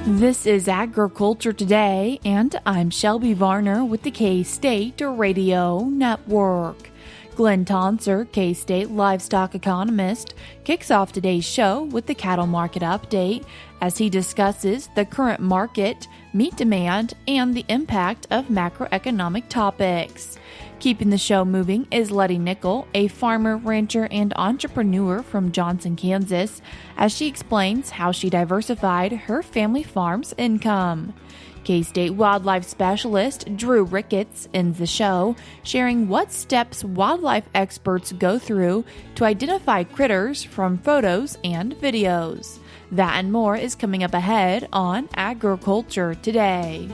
This is Agriculture Today, and I'm Shelby Varner with the K-State Radio Network. Glynn Tonsor, K-State livestock economist, kicks off today's show with the cattle market update as he discusses the current market, meat demand, and the impact of macroeconomic topics. Keeping the show moving is Lettie Nickell, a farmer, rancher, and entrepreneur from Johnson, Kansas, as she explains how she diversified her family farm's income. K-State wildlife specialist Drew Ricketts ends the show, sharing what steps wildlife experts go through to identify critters from photos and videos. That and more is coming up ahead on Agriculture Today.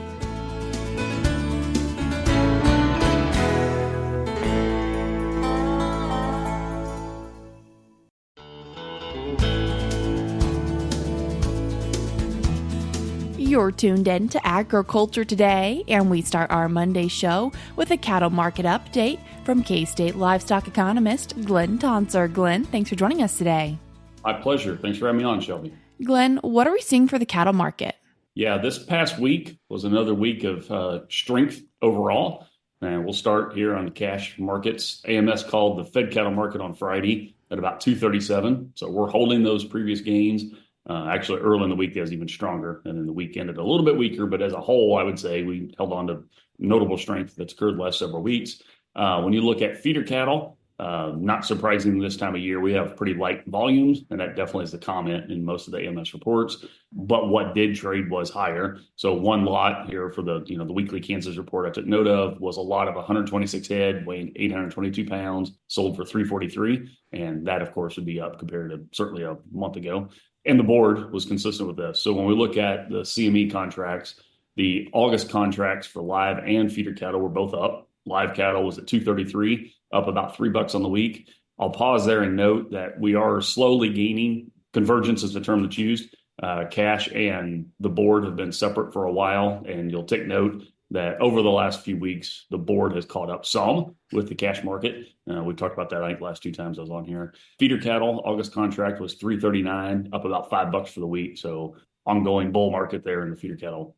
You're tuned in to Agriculture Today, and we start our Monday show with a cattle market update from K-State livestock economist Glynn Tonsor. Glynn, thanks for joining us today. My pleasure. Thanks for having me on, Shelby. Glynn, what are we seeing for the cattle market? Yeah, this past week was another week of strength overall. And we'll start here on the cash markets. AMS called the Fed cattle market on Friday at about 237. So we're holding those previous gains. Actually, early in the week, it was even stronger. And then the week ended a little bit weaker. But as a whole, I would say we held on to notable strength that's occurred the last several weeks. When you look at feeder cattle, not surprising this time of year, we have pretty light volumes. And that definitely is the comment in most of the AMS reports. But what did trade was higher. So one lot here for the weekly Kansas report I took note of was a lot of 126 head weighing 822 pounds, sold for 343. And that, of course, would be up compared to certainly a month ago. And the board was consistent with this. So when we look at the CME contracts, the August contracts for live and feeder cattle were both up. Live cattle was at 233, up about $3 on the week. I'll pause there and note that we are slowly gaining. Convergence is the term that's used. Cash and the board have been separate for a while, and you'll take note that over the last few weeks, the board has caught up some with the cash market. We talked about that, I think, the last two times I was on here. Feeder cattle, August contract was 339, up about $5 for the week. So ongoing bull market there in the feeder cattle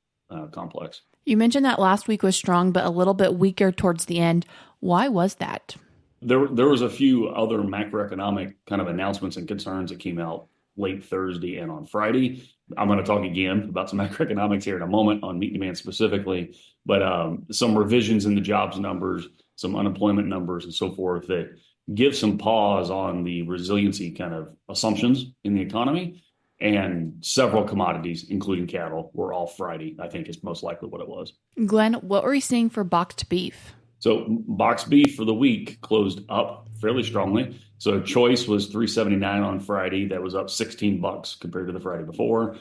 complex. You mentioned that last week was strong, but a little bit weaker towards the end. Why was that? There was a few other macroeconomic kind of announcements and concerns that came out late Thursday and on Friday. I'm going to talk again about some macroeconomics here in a moment on meat demand specifically, but some revisions in the jobs numbers, some unemployment numbers and so forth that give some pause on the resiliency kind of assumptions in the economy. And several commodities, including cattle, were off Friday, I think is most likely what it was. Glenn, what were we seeing for boxed beef? So boxed beef for the week closed up fairly strongly. So choice was $379 on Friday. That was up $16 compared to the Friday before.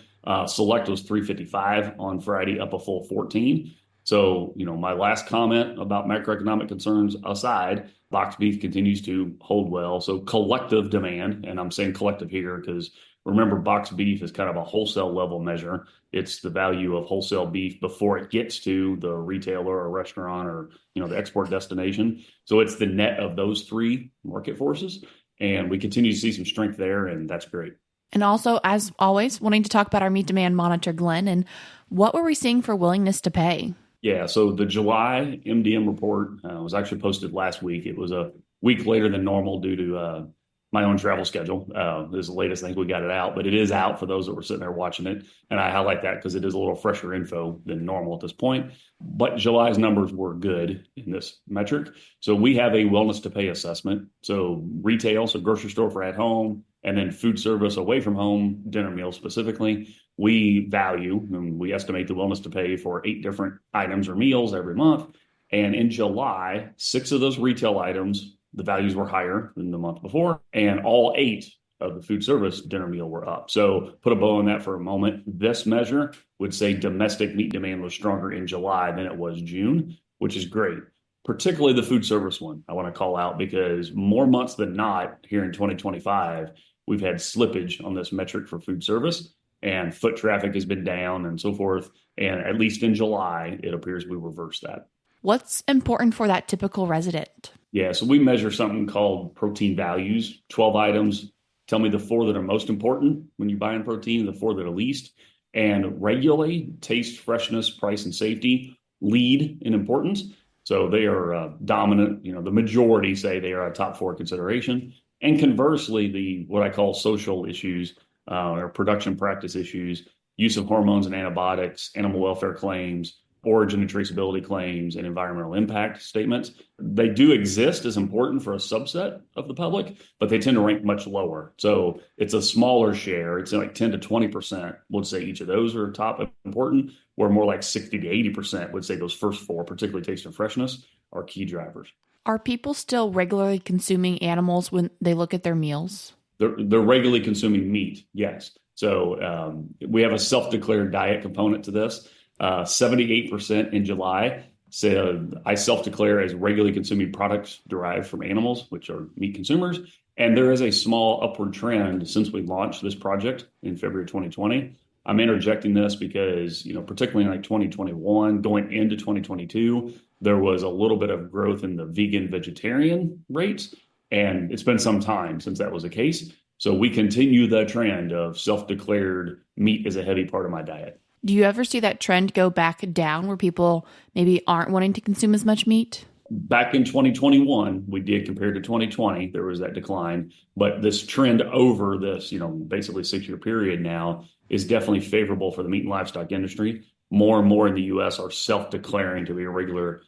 Select was $355 on Friday, up a full 14. So, my last comment about macroeconomic concerns aside, boxed beef continues to hold well. So collective demand, and I'm saying collective here because remember, boxed beef is kind of a wholesale level measure. It's the value of wholesale beef before it gets to the retailer or restaurant or, the export destination. So it's the net of those three market forces. And we continue to see some strength there, and that's great. And also, as always, wanting to talk about our meat demand monitor, Glenn, and what were we seeing for willingness to pay? Yeah, so the July MDM report was actually posted last week. It was a week later than normal due to my own travel schedule. This is the latest, I think we got it out, but it is out for those that were sitting there watching it. And I highlight that because it is a little fresher info than normal at this point. But July's numbers were good in this metric. So we have a wellness to pay assessment. So retail, so grocery store for at home, and then food service away from home, dinner meals specifically. We value and we estimate the wellness to pay for 8 different items or meals every month. And in July, 6 of those retail items, the values were higher than the month before, and all 8 of the food service dinner meal were up. So put a bow on that for a moment. This measure would say domestic meat demand was stronger in July than it was June, which is great. Particularly the food service one, I want to call out because more months than not here in 2025, we've had slippage on this metric for food service, and foot traffic has been down and so forth. And at least in July, it appears we reversed that. What's important for that typical resident? Yeah, so we measure something called protein values, 12 items, Tell me the four that are most important when you buy in protein, the four that are least. And regularly, taste, freshness, price, and safety lead in importance. So they are dominant. The majority say they are a top four consideration. And conversely, the what I call social issues or production practice issues, use of hormones and antibiotics, animal welfare claims, origin and traceability claims, and environmental impact statements. They do exist as important for a subset of the public, but they tend to rank much lower. So it's a smaller share. It's like 10 to 20% would say each of those are top important, where more like 60 to 80% would say those first four, particularly taste and freshness, are key drivers. Are people still regularly consuming animals when they look at their meals? They're regularly consuming meat, yes. So we have a self-declared diet component to this. 78% in July said, I self-declare as regularly consuming products derived from animals, which are meat consumers. And there is a small upward trend since we launched this project in February 2020. I'm interjecting this because, particularly in like 2021, going into 2022, there was a little bit of growth in the vegan vegetarian rates. And it's been some time since that was the case. So we continue the trend of self-declared meat is a heavy part of my diet. Do you ever see that trend go back down where people maybe aren't wanting to consume as much meat? Back in 2021, we did compared to 2020, there was that decline. But this trend over this, basically 6-year period now is definitely favorable for the meat and livestock industry. More and more in the U.S. are self-declaring to be a regular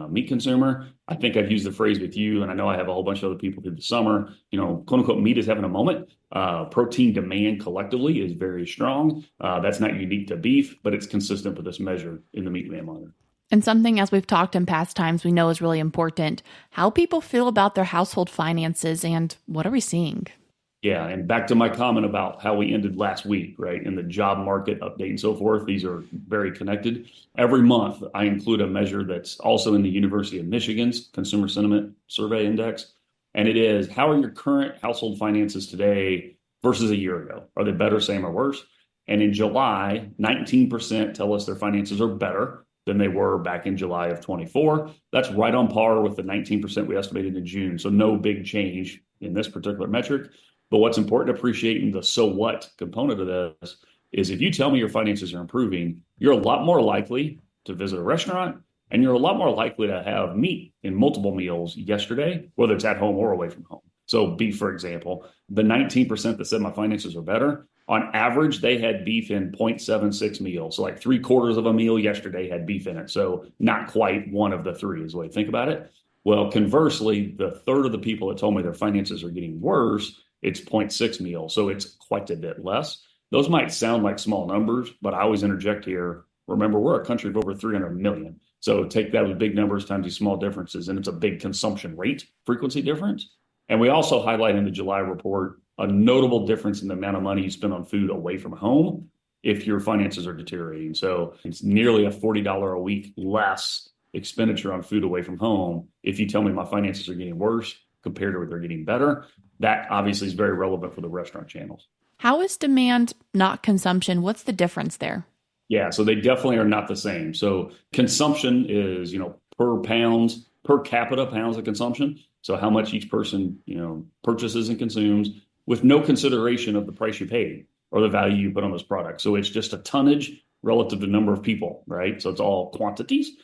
meat consumer. I think I've used the phrase with you, and I know I have a whole bunch of other people through the summer, quote unquote, meat is having a moment. Protein demand collectively is very strong. That's not unique to beef, but it's consistent with this measure in the meat demand monitor. And something, as we've talked in past times, we know is really important, how people feel about their household finances and what are we seeing? Yeah, and back to my comment about how we ended last week, right? In the job market update and so forth, these are very connected. Every month, I include a measure that's also in the University of Michigan's Consumer Sentiment Survey Index. And it is, how are your current household finances today versus a year ago? Are they better, same, or worse? And in July, 19% tell us their finances are better than they were back in July of 24. That's right on par with the 19% we estimated in June. So no big change in this particular metric. But what's important to appreciate in the so what component of this is if you tell me your finances are improving, you're a lot more likely to visit a restaurant and you're a lot more likely to have meat in multiple meals yesterday, whether it's at home or away from home. So beef, for example, the 19% that said my finances are better, on average, they had beef in 0.76 meals. So like 3/4 of a meal yesterday had beef in it. So not quite one of the three is the way to think about it. Well, conversely, the third of the people that told me their finances are getting worse, it's 0.6 meals. So it's quite a bit less. Those might sound like small numbers, but I always interject here. Remember, we're a country of over 300 million. So take that with big numbers times these small differences, and it's a big consumption rate frequency difference. And we also highlight in the July report a notable difference in the amount of money you spend on food away from home if your finances are deteriorating. So it's nearly a $40 a week less expenditure on food away from home if you tell me my finances are getting worse compared to where they're getting better. That obviously is very relevant for the restaurant channels. How is demand, not consumption? What's the difference there? Yeah, so they definitely are not the same. So consumption is, per capita pounds of consumption. So how much each person, purchases and consumes with no consideration of the price you paid or the value you put on those products. So it's just a tonnage relative to the number of people, right? So it's all quantities.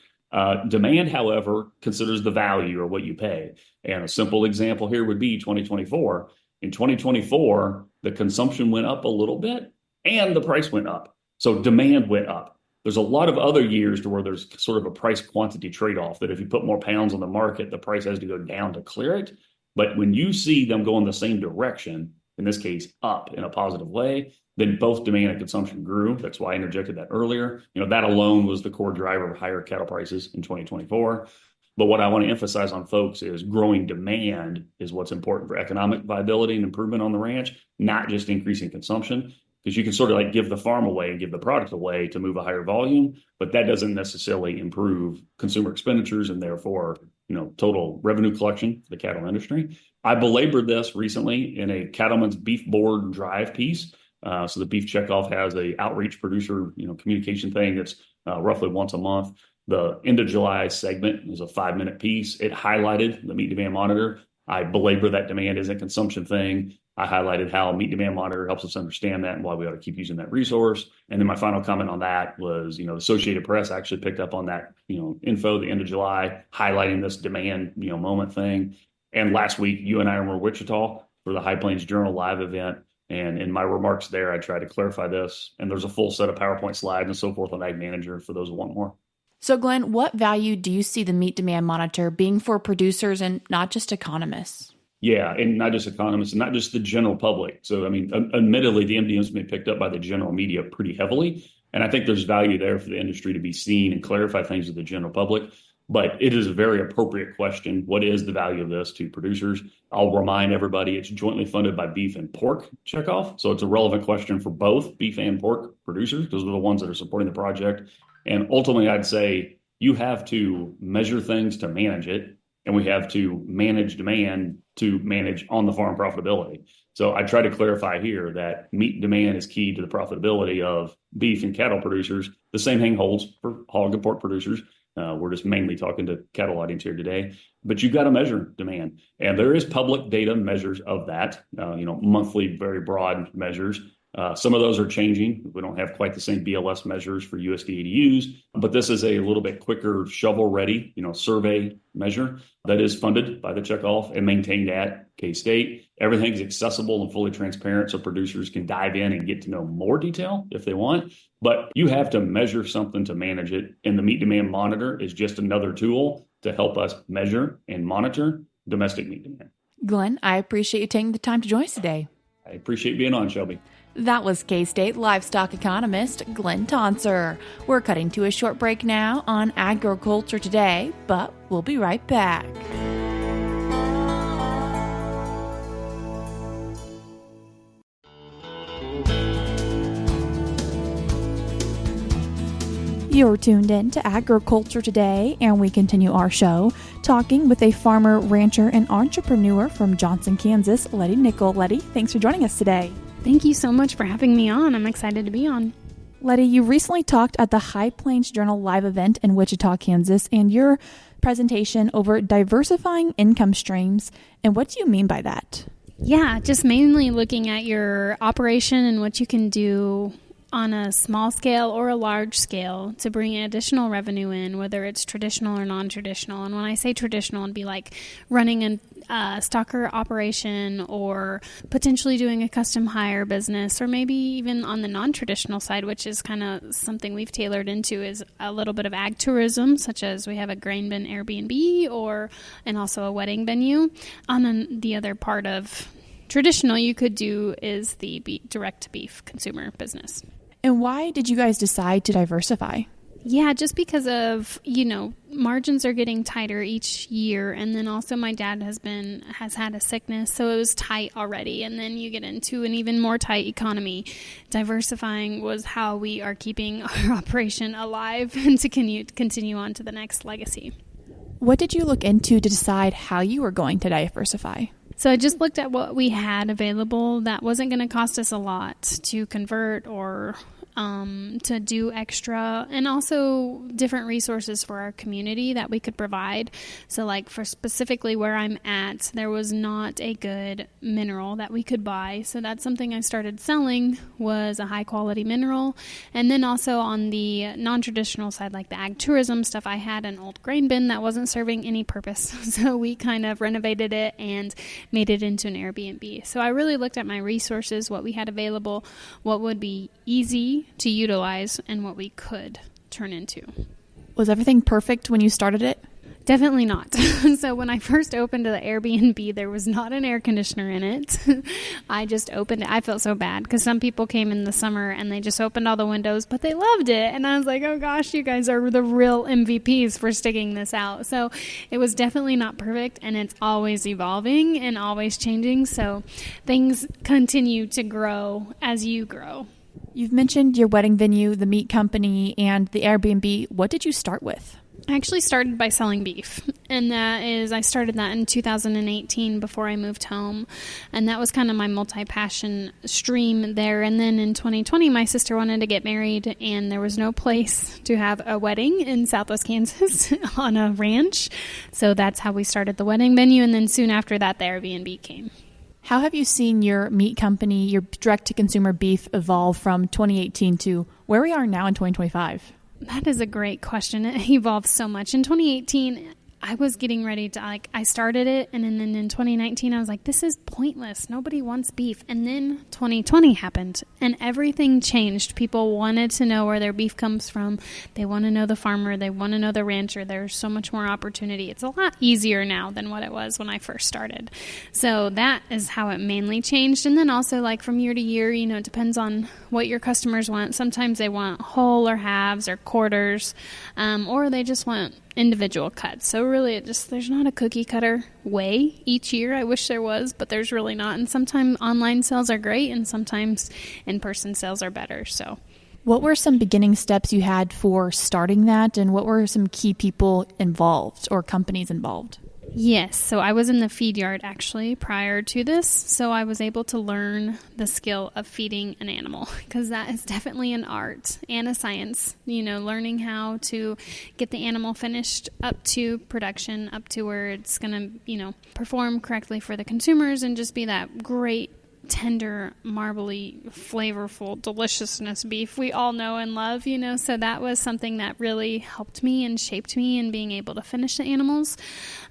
Demand, however, considers the value or what you pay. And a simple example here would be 2024. In 2024, the consumption went up a little bit and the price went up. So demand went up. There's a lot of other years to where there's sort of a price quantity trade-off that if you put more pounds on the market, the price has to go down to clear it. But when you see them go in the same direction, in this case, up in a positive way, then both demand and consumption grew. That's why I interjected that earlier. That alone was the core driver of higher cattle prices in 2024. But what I want to emphasize on folks is growing demand is what's important for economic viability and improvement on the ranch, not just increasing consumption. Because you can sort of like give the farm away and give the product away to move a higher volume, but that doesn't necessarily improve consumer expenditures and therefore, total revenue collection for the cattle industry. I belabored this recently in a Cattlemen's Beef Board Drive piece. So the Beef Checkoff has a outreach producer, communication thing that's roughly once a month. The end of July segment is a 5-minute piece. It highlighted the meat demand monitor. I belabor that demand isn't a consumption thing. I highlighted how Meat Demand Monitor helps us understand that and why we ought to keep using that resource. And then my final comment on that was, the Associated Press actually picked up on that, info the end of July, highlighting this demand, moment thing. And last week, you and I were in Wichita for the High Plains Journal live event. And in my remarks there, I tried to clarify this. And there's a full set of PowerPoint slides and so forth on AgManager for those who want more. So, Glynn, what value do you see the Meat Demand Monitor being for producers and not just economists? Yeah, and not just economists and not just the general public. So, admittedly, the MDM's been picked up by the general media pretty heavily. And I think there's value there for the industry to be seen and clarify things with the general public. But it is a very appropriate question. What is the value of this to producers? I'll remind everybody it's jointly funded by beef and pork checkoff. So it's a relevant question for both beef and pork producers. Those are the ones that are supporting the project. And ultimately, I'd say you have to measure things to manage it. And we have to manage demand to manage on the farm profitability. So I try to clarify here that meat demand is key to the profitability of beef and cattle producers. The same thing holds for hog and pork producers. We're just mainly talking to cattle audience here today, but you've got to measure demand. And there is public data measures of that, monthly, very broad measures. Some of those are changing. We don't have quite the same BLS measures for USDA to use, but this is a little bit quicker shovel-ready, survey measure that is funded by the checkoff and maintained at K-State. Everything's accessible and fully transparent so producers can dive in and get to know more detail if they want. But you have to measure something to manage it, and the Meat Demand Monitor is just another tool to help us measure and monitor domestic meat demand. Glynn, I appreciate you taking the time to join us today. I appreciate being on, Shelby. That was K-State livestock economist Glynn Tonsor. We're cutting to a short break now on Agriculture Today, but we'll be right back. You're tuned in to Agriculture Today, and we continue our show talking with a farmer, rancher, and entrepreneur from Johnson, Kansas, Lettie Nickell. Lettie, thanks for joining us today. Thank you so much for having me on. I'm excited to be on. Lettie, you recently talked at the High Plains Journal live event in Wichita, Kansas, and your presentation over diversifying income streams. And what do you mean by that? Yeah, just mainly looking at your operation and what you can do on a small scale or a large scale to bring additional revenue in, whether it's traditional or non-traditional. And when I say traditional, it'd be like running a stocker operation or potentially doing a custom hire business, or maybe even on the non-traditional side, which is kind of something we've tailored into, is a little bit of ag tourism, such as we have a grain bin Airbnb and also a wedding venue. The other part of traditional you could do is the direct beef consumer business. And why did you guys decide to diversify? Yeah, just because of, margins are getting tighter each year. And then also my dad has had a sickness, so it was tight already. And then you get into an even more tight economy. Diversifying was how we are keeping our operation alive and to continue on to the next legacy. What did you look into to decide how you were going to diversify? So I just looked at what we had available that wasn't going to cost us a lot to convert or to do extra, and also different resources for our community that we could provide. So like for specifically where I'm at, there was not a good mineral that we could buy. So that's something I started selling, was a high quality mineral. And then also on the non-traditional side, like the ag tourism stuff, I had an old grain bin that wasn't serving any purpose. So we kind of renovated it and made it into an Airbnb. So I really looked at my resources, what we had available, what would be easy to utilize, and what we could turn into. Was everything perfect when you started it? Definitely not. So when I first opened the Airbnb, there was not an air conditioner in it. I just opened it. I felt so bad because some people came in the summer and they just opened all the windows, but they loved it. And I was like, oh gosh, you guys are the real MVPs for sticking this out. So it was definitely not perfect, and it's always evolving and always changing. So things continue to grow as you grow. You've mentioned your wedding venue, the meat company, and the Airbnb. What did you start with? I actually started by selling beef, and I started that in 2018 before I moved home, and that was kind of my multi-passion stream there. And then in 2020, my sister wanted to get married, and there was no place to have a wedding in Southwest Kansas on a ranch, so that's how we started the wedding venue, and then soon after that, the Airbnb came. How have you seen your meat company, your direct-to-consumer beef, evolve from 2018 to where we are now in 2025? That is a great question. It evolved so much. In 2018, I was getting ready to, I started it, and then in 2019, I was like, this is pointless. Nobody wants beef. And then 2020 happened, and everything changed. People wanted to know where their beef comes from. They want to know the farmer. They want to know the rancher. There's so much more opportunity. It's a lot easier now than what it was when I first started. So that is how it mainly changed. And then also, from year to year, it depends on what your customers want. Sometimes they want whole or halves or quarters, or they just want individual cuts. So really there's not a cookie cutter way each year. I wish there was, but there's really not. And sometimes online sales are great and sometimes in-person sales are better. So what were some beginning steps you had for starting that, and what were some key people involved or companies involved? Yes, so I was in the feed yard actually prior to this, so I was able to learn the skill of feeding an animal, because that is definitely an art and a science, learning how to get the animal finished up to production, up to where it's going to, perform correctly for the consumers and just be that great, tender, marbly, flavorful deliciousness beef we all know and love, so that was something that really helped me and shaped me in being able to finish the animals.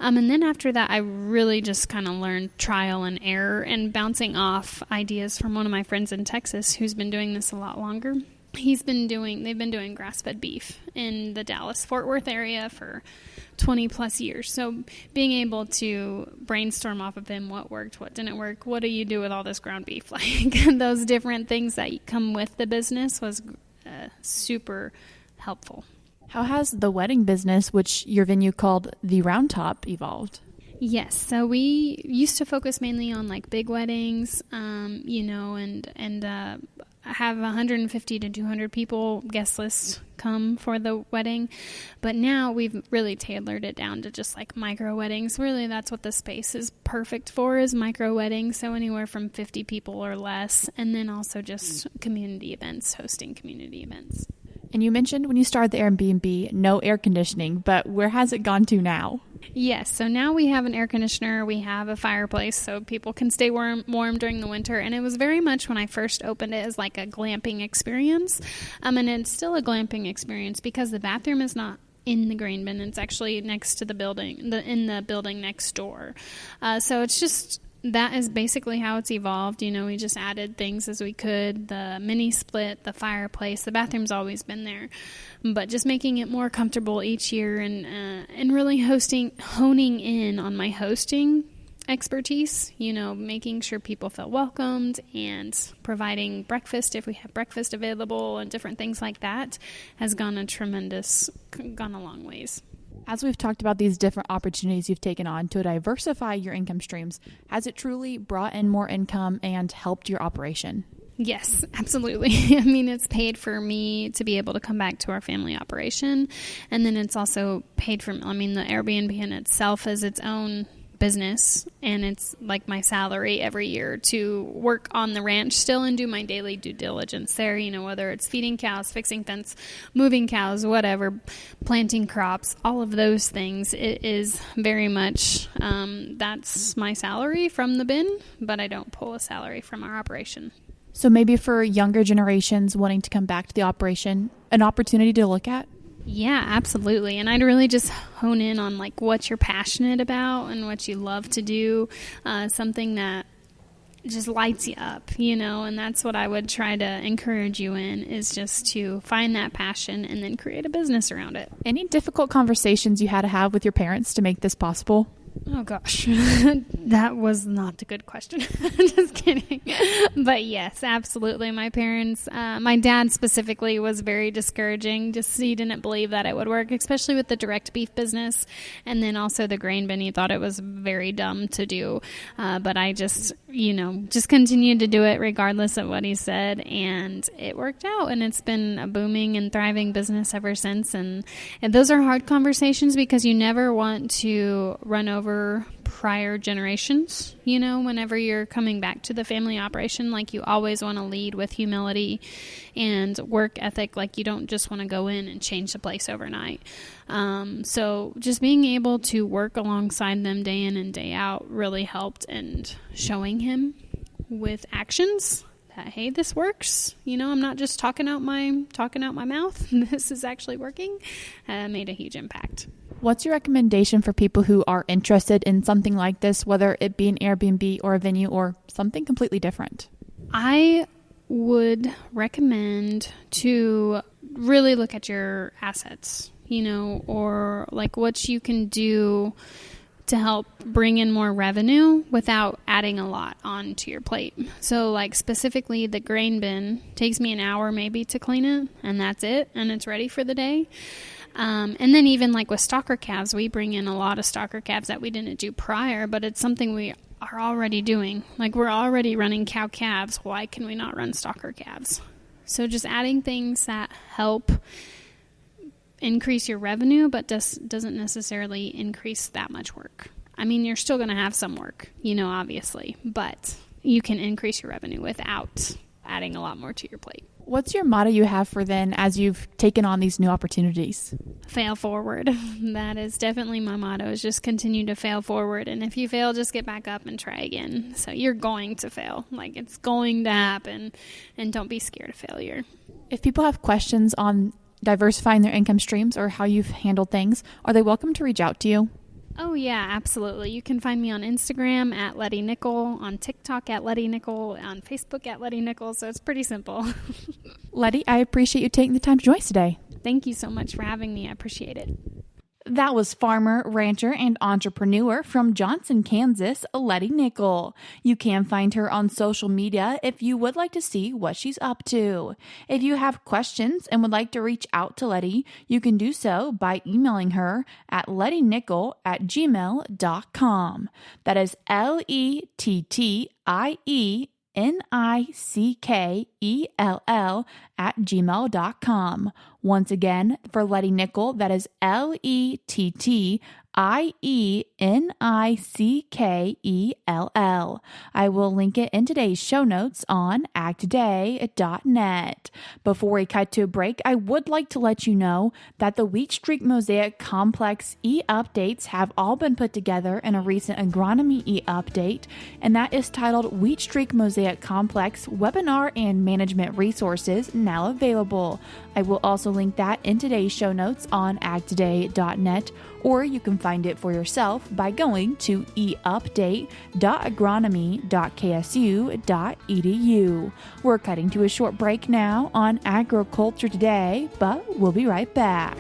And then after that, I really just kind of learned trial and error and bouncing off ideas from one of my friends in Texas who's been doing this a lot longer. They've been doing grass-fed beef in the Dallas-Fort Worth area for 20 plus years. So being able to brainstorm off of him what worked, what didn't work, what do you do with all this ground beef, those different things that come with the business was super helpful. How has the wedding business, which your venue called the Round Top, evolved? Yes, so we used to focus mainly on big weddings, and have 150 to 200 people guest list come for the wedding, but now we've really tailored it down to just micro weddings. Really, that's what the space is perfect for, is micro weddings, so anywhere from 50 people or less, and then also just community events, hosting community events. And you mentioned when you started the Airbnb, no air conditioning, but where has it gone to now? Yes, so now we have an air conditioner, we have a fireplace so people can stay warm during the winter, and it was very much when I first opened it as a glamping experience, and it's still a glamping experience because the bathroom is not in the grain bin, it's actually next to the building, in the building next door, so it's just... That is basically how it's evolved. We just added things as we could. The mini split, the fireplace, the bathroom's always been there. But just making it more comfortable each year and really honing in on my hosting expertise, making sure people feel welcomed and providing breakfast if we have breakfast available and different things like that has gone a long ways. As we've talked about these different opportunities you've taken on to diversify your income streams, has it truly brought in more income and helped your operation? Yes, absolutely. It's paid for me to be able to come back to our family operation. And then it's also paid for, the Airbnb in itself is its own business, and it's my salary every year to work on the ranch still and do my daily due diligence there, whether it's feeding cows, fixing fence, moving cows, whatever, planting crops, all of those things. It is very much that's my salary from the bin, but I don't pull a salary from our operation. So maybe for younger generations wanting to come back to the operation, an opportunity to look at? Yeah, absolutely. And I'd really just hone in on what you're passionate about and what you love to do, something that just lights you up, and that's what I would try to encourage you in, is just to find that passion and then create a business around it. Any difficult conversations you had to have with your parents to make this possible? Oh, gosh. That was not a good question. Just kidding. But yes, absolutely. My parents, my dad specifically was very discouraging. Just he didn't believe that it would work, especially with the direct beef business. And then also the grain bin, he thought it was very dumb to do. But I just continued to do it regardless of what he said. And it worked out. And it's been a booming and thriving business ever since. And those are hard conversations because you never want to run over prior generations, whenever you're coming back to the family operation. You always want to lead with humility and work ethic. You don't just want to go in and change the place overnight. So just being able to work alongside them day in and day out really helped, and showing him with actions that, hey, this works. I'm not just talking out my mouth. This is actually working. Made a huge impact. What's your recommendation for people who are interested in something like this, whether it be an Airbnb or a venue or something completely different? I would recommend to really look at your assets, or like what you can do to help bring in more revenue without adding a lot onto your plate. So like specifically the grain bin takes me an hour maybe to clean it, and that's it, and it's ready for the day. And then even like with stocker calves, we bring in a lot of stocker calves that we didn't do prior, but it's something we are already doing. Like we're already running cow calves. Why can we not run stocker calves? So just adding things that help increase your revenue, but doesn't necessarily increase that much work. I mean, you're still going to have some work, obviously, but you can increase your revenue without adding a lot more to your plate. What's your motto you have for then as you've taken on these new opportunities? Fail forward. That is definitely my motto, is just continue to fail forward. And if you fail, just get back up and try again. So you're going to fail. Like it's going to happen, and don't be scared of failure. If people have questions on diversifying their income streams or how you've handled things, are they welcome to reach out to you? Oh, yeah, absolutely. You can find me on Instagram at Lettie Nickell, on TikTok at Lettie Nickell, on Facebook at Lettie Nickell, so it's pretty simple. Lettie, I appreciate you taking the time to join us today. Thank you so much for having me. I appreciate it. That was farmer, rancher, and entrepreneur from Johnson, Kansas, Lettie Nickell. You can find her on social media if you would like to see what she's up to. If you have questions and would like to reach out to Lettie, you can do so by emailing her at lettienickell@gmail.com. That is Lettienickell@gmail.com. Once again, for Lettie Nickell, that is Lettienickell. I will link it in today's show notes on agtoday.net. Before we cut to a break, I would like to let you know that the Wheat Streak Mosaic Complex e-updates have all been put together in a recent agronomy e-update, and that is titled Wheat Streak Mosaic Complex Webinar and Management Resources, now available. I will also link that in today's show notes on agtoday.net, or you can find it for yourself by going to eupdate.agronomy.ksu.edu. We're cutting to a short break now on Agriculture Today, but we'll be right back.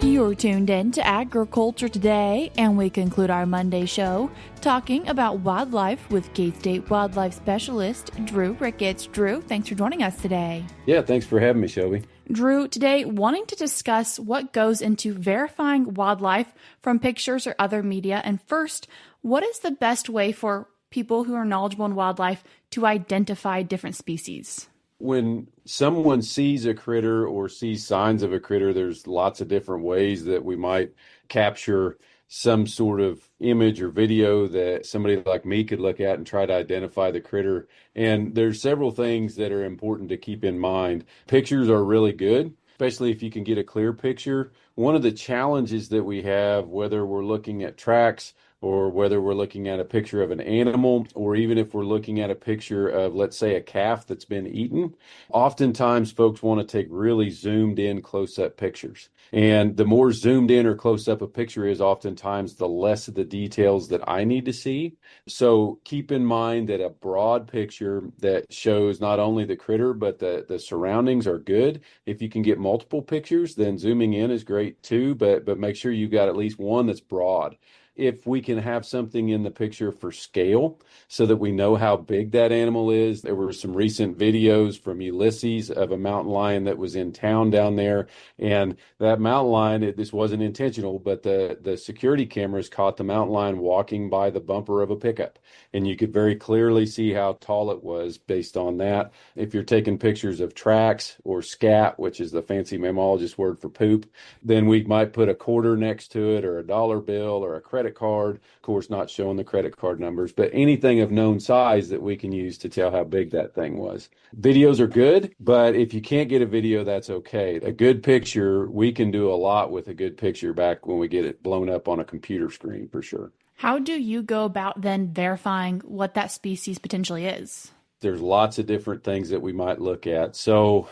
You're tuned in to Agriculture Today, and we conclude our Monday show talking about wildlife with K-State wildlife specialist Drew Ricketts. Drew, thanks for joining us today. Yeah, thanks for having me, Shelby. Drew, today wanting to discuss what goes into verifying wildlife from pictures or other media. And first, what is the best way for people who are knowledgeable in wildlife to identify different species? When someone sees a critter or sees signs of a critter, there's lots of different ways that we might capture some sort of image or video that somebody like me could look at and try to identify the critter. And there's several things that are important to keep in mind. Pictures are really good, especially if you can get a clear picture. One of the challenges that we have, whether we're looking at tracks or whether we're looking at a picture of an animal, or even if we're looking at a picture of, let's say, a calf that's been eaten, oftentimes folks want to take really zoomed in close-up pictures. And the more zoomed in or close-up a picture is, oftentimes the less of the details that I need to see. So keep in mind that a broad picture that shows not only the critter, but the surroundings are good. If you can get multiple pictures, then zooming in is great too, but make sure you got at least one that's broad. If we can have something in the picture for scale so that we know how big that animal is. There were some recent videos from Ulysses of a mountain lion that was in town down there. And that mountain lion, this wasn't intentional, but the security cameras caught the mountain lion walking by the bumper of a pickup. And you could very clearly see how tall it was based on that. If you're taking pictures of tracks or scat, which is the fancy mammologist word for poop, then we might put a quarter next to it, or a dollar bill, or a credit credit card, of course, not showing the credit card numbers, but anything of known size that we can use to tell how big that thing was. Videos are good, but if you can't get a video, that's okay. A good picture, we can do a lot with a good picture back when we get it blown up on a computer screen for sure. How do you go about then verifying what that species potentially is? There's lots of different things that we might look at. So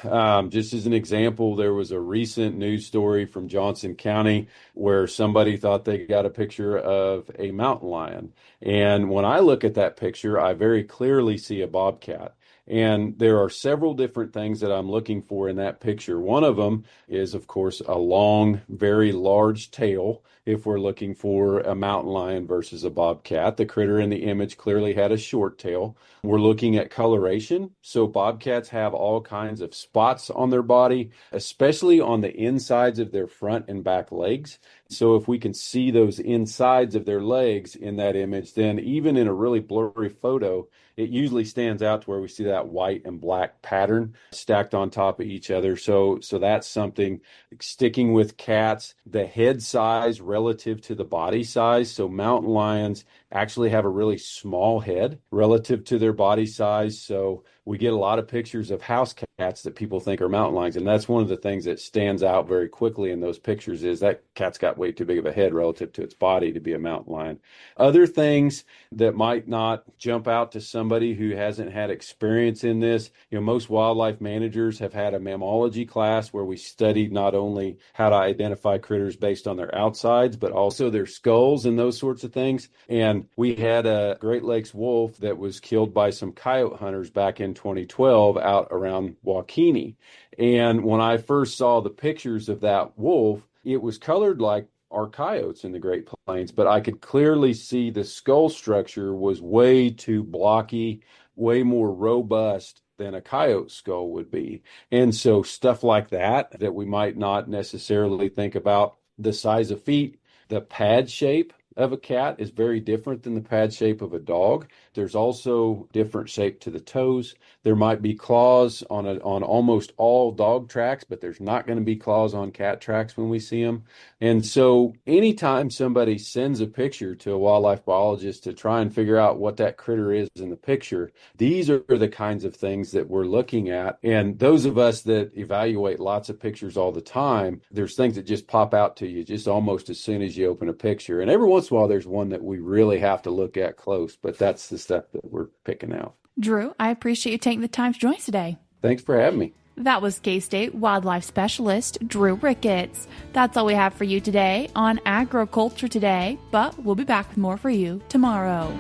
just as an example, there was a recent news story from Johnson County where somebody thought they got a picture of a mountain lion. And when I look at that picture, I very clearly see a bobcat. And there are several different things that I'm looking for in that picture. One of them is, of course, a long, very large tail. If we're looking for a mountain lion versus a bobcat, the critter in the image clearly had a short tail. We're looking at coloration. So bobcats have all kinds of spots on their body, especially on the insides of their front and back legs. So if we can see those insides of their legs in that image, then even in a really blurry photo, it usually stands out to where we see that white and black pattern stacked on top of each other. So that's something. Sticking with cats, the head size relative to the body size. So mountain lions actually have a really small head relative to their body size. So we get a lot of pictures of house cats that people think are mountain lions. And that's one of the things that stands out very quickly in those pictures is that cat's got way too big of a head relative to its body to be a mountain lion. Other things that might not jump out to somebody who hasn't had experience in this, most wildlife managers have had a mammalogy class where we studied not only how to identify critters based on their outsides, but also their skulls and those sorts of things. And we had a Great Lakes wolf that was killed by some coyote hunters back in 2012 out around Waukene. And when I first saw the pictures of that wolf, it was colored like our coyotes in the Great Plains, but I could clearly see the skull structure was way too blocky, way more robust than a coyote skull would be. And so stuff like that we might not necessarily think about. The size of feet, the pad shape of a cat is very different than the pad shape of a dog. There's also different shape to the toes. There might be claws on almost all dog tracks, but there's not going to be claws on cat tracks when we see them. And so anytime somebody sends a picture to a wildlife biologist to try and figure out what that critter is in the picture, these are the kinds of things that we're looking at. And those of us that evaluate lots of pictures all the time, there's things that just pop out to you just almost as soon as you open a picture. And every once in a while, there's one that we really have to look at close, but that's the stuff that we're picking out. Drew, I appreciate you taking the time to join us today. Thanks for having me. That was K-State wildlife specialist Drew Ricketts. That's all we have for you today on Agriculture Today, but we'll be back with more for you tomorrow.